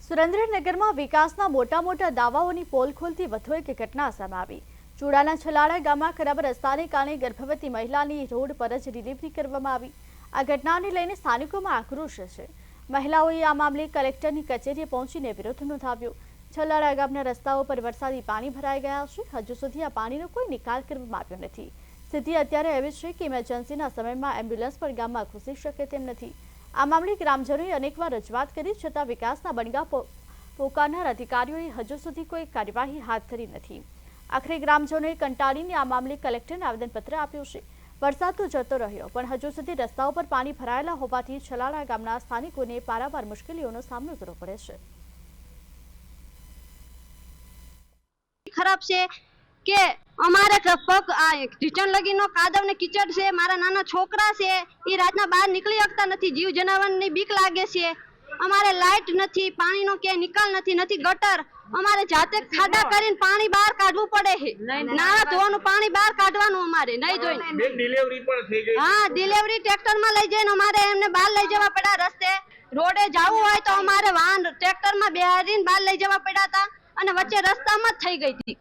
સુરેન્દ્રનગરમાં વિકાસના મોટા મોટા દાવાઓની પોલ ખોલતી વધુ એક ઘટના સામે આવી। ચુડાના છલાડા ગામમાં ખરાબ રસ્તાને કારણે ગર્ભવતી મહિલાની રોડ પર જ ડિલિવરી કરવામાં આવી। આ ઘટનાને લઈને સ્થાનિકોમાં આક્રોશ છે। મહિલાઓએ આ મામલે કલેક્ટરની કચેરીએ પહોંચીને વિરોધ નોંધાવ્યો। છલાડા ગામના રસ્તાઓ પર વરસાદી પાણી ભરાઈ ગયા છે। હજુ સુધી આ પાણીનો કોઈ નિકાલ કરવામાં આવ્યો નથી। સ્થિતિ અત્યારે એવી છે કે ઇમરજન્સીના સમયમાં એમ્બ્યુલન્સ પણ ગામમાં ઘૂસી શકે તેમ નથી। આ મામલે ગ્રામજનોએ અનેકવાર રજૂઆત કરી છતાં વિકાસના બણગા પોકારનાર અધિકારીઓએ હજુ સુધી કોઈ કાર્યવાહી હાથ ધરી નથી। આખરે ગ્રામજનોએ કંટાળીને આ મામલે કલેક્ટરને આવેદનપત્ર આપ્યું છે। વરસાદ તો જતો રહ્યો પણ હજુ સુધી રસ્તાઓ પર પાણી ભરાયેલા હોવાથી છલાડા ગામના સ્થાનિકોને પારાવાર મુશ્કેલીઓનો સામનો કરવો પડે છે। खराब से के અમારે પગ આ ઢીચણ લગીનો કાદવ ને કીચડ છે। મારા નાના છોકરા છે એ રાતના બહાર નીકળી શકતા નથી। જીવ જનાવરની બીક લાગે છે। અમારે લાઈટ નથી, પાણીનો કે નિકાલ નથી, નથી ગટર। અમારે જાતે ખાડા કરીને પાણી બહાર કાઢવું પડે છે। નાળા ધોવાનું પાણી બહાર કાઢવાનું અમારે નહીં ધોઈને। ડિલિવરી પણ થઈ ગઈ। હા, ડિલિવરી ટ્રેક્ટરમાં લઈ જઈને અમારે એમને બહાર લઈ જવા પડ્યા। રસ્તે રોડે જવું હોય તો અમારે વાહન ટ્રેક્ટરમાં બેહારીને બહાર લઈ જવા પડ્યા હતા અને વચ્ચે રસ્તામાં જ થઈ ગઈ હતી।